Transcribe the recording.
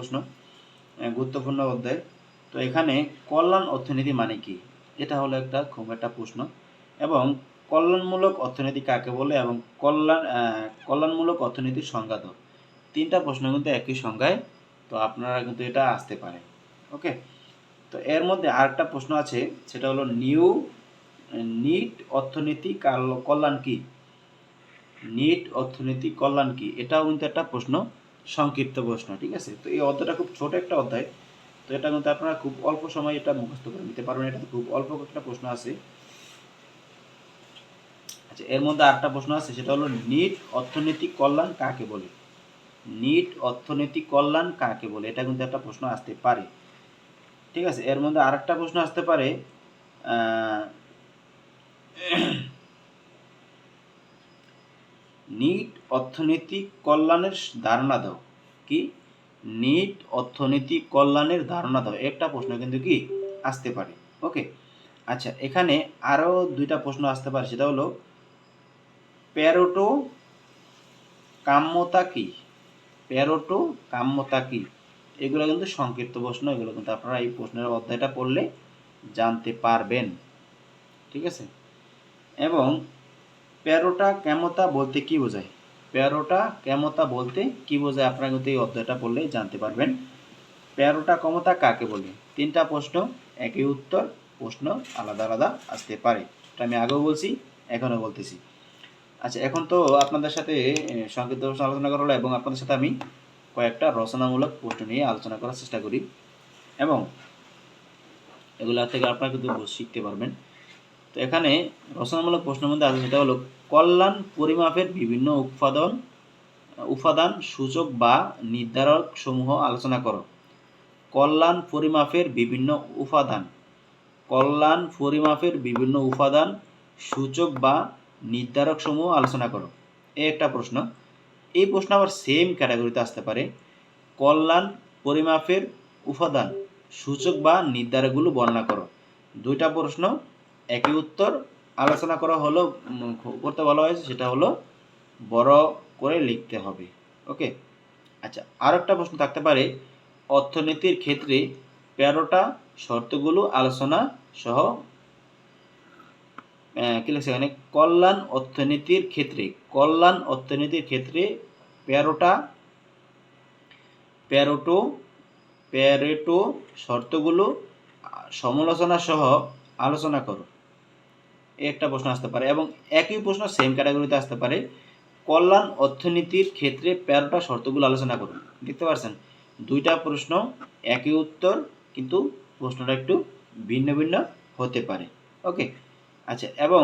প্রশ্ন, গুরুত্বপূর্ণ অধ্যায়। তো এখানে কল্যাণ অর্থনীতি মানে কি, এটা হলো খুব একটা প্রশ্ন। এবং কল্যাণমূলক অর্থনীতি কাকে বলে এবং কল্যাণমূলক অর্থনীতির সংজ্ঞা দাও। তিনটা প্রশ্ন কিন্তু একই সংজ্ঞায়, তো আপনারা কিন্তু এটা আসতে পারে। ওকে, তো এর মধ্যে আরেকটা প্রশ্ন আছে, সেটা হলো নিট অর্থনীতি কল্যাণ কি। নিট অর্থনীতি কল্যাণ কি, এটাও কিন্তু একটা প্রশ্ন, সংক্ষিপ্ত প্রশ্ন। ঠিক আছে, তো এই অধ্যায়টা খুব ছোট একটা অধ্যায়, তো এটা কিন্তু আপনারা খুব অল্প সময় এটা মুখস্থ করে নিতে পারবেন। এটা খুব অল্প একটা প্রশ্ন আছে। আচ্ছা, এর মধ্যে আরেকটা প্রশ্ন আছে, সেটা হলো নিট অর্থনৈতিক কল্যাণ কাকে বলে। নিট অর্থনৈতিক কল্যাণ কাকে বলে, এটা কিন্তু একটা প্রশ্ন আসতে পারে। ঠিক আছে, এর মধ্যে আরেকটা প্রশ্ন আসতে পারে, নিট অর্থনৈতিক কল্যাণের ধারণা দাও। কি, নিট অর্থনৈতিক কল্যাণের ধারণা দাও, একটা প্রশ্ন কিন্তু কি আসতে পারে। ওকে, আচ্ছা, এখানে আরও দুইটা প্রশ্ন আসতে পারে, সেটা হলো প্যারেটো কাম্যতা কি। প্যারেটো কাম্যতা কি, এগুলো কিন্তু সংক্ষিপ্ত প্রশ্ন, এগুলো কিন্তু আপনারা এই প্রশ্নের অধ্যায়টা পড়লে জানতে পারবেন। ঠিক আছে, এবং প্যারেটো ক্ষমতা বলতে কি বোঝায়। প্যারেটো ক্ষমতা বলতে কি বোঝায়, আপনারা কিন্তু এই অধ্যায়টা পড়লে জানতে পারবেন। প্যারেটো ক্ষমতা কাকে বলে, তিনটা প্রশ্ন একই উত্তর, প্রশ্ন আলাদা আলাদা আসতে পারে, এটা আমি আগেও বলছি, এখনও বলতেছি। আচ্ছা, এখন তো আপনাদের সাথে সংক্ষিপ্ত প্রশ্ন আলোচনা করা হলো, এবং আপনাদের সাথে আমি কয়েকটা রচনামূলক প্রশ্ন নিয়ে আলোচনা করার চেষ্টা করি, এবং এগুলা থেকে আপনারা কিন্তু শিখতে পারবেন। তো এখানে রচনামূলক প্রশ্নের মধ্যে আছে, সেটা হলো কল্যাণ পরিমাপের বিভিন্ন উপাদান সূচক বা নির্ধারক সমূহ আলোচনা করো। কল্যাণ পরিমাপের বিভিন্ন উপাদান, কল্যাণ পরিমাপের বিভিন্ন উপাদান সূচক বা নির্ধারক সমূহ আলোচনা করো, এই একটা প্রশ্ন। এই প্রশ্ন আবার সেম ক্যাটাগরিতে আসতে পারে, কল্যাণ পরিমাপের উপাদান সূচক বা নির্ধারকগুলো বর্ণনা করো। দুইটা প্রশ্ন একই উত্তর, আলোচনা করা হলো, করতে বলা হয়েছে, সেটা হলো বড় করে লিখতে হবে। ওকে, আচ্ছা, আর একটা প্রশ্ন থাকতে পারে, অর্থনীতির ক্ষেত্রে 13টা শর্তগুলো আলোচনা সহ কি লিখছে এখানে, কল্যাণ অর্থনীতির ক্ষেত্রে 13টো শর্তগুলো সমালোচনা সহ আলোচনা করো, একটা প্রশ্ন আসতে পারে। এবং একই প্রশ্ন সেম ক্যাটাগরিতে আসতে পারে, কল্যাণ অর্থনীতির ক্ষেত্রে 13টা শর্তগুলো আলোচনা করুন। দেখতে পাচ্ছেন, দুইটা প্রশ্ন একই উত্তর, কিন্তু প্রশ্নটা একটু ভিন্ন ভিন্ন হতে পারে। ওকে, আচ্ছা, এবং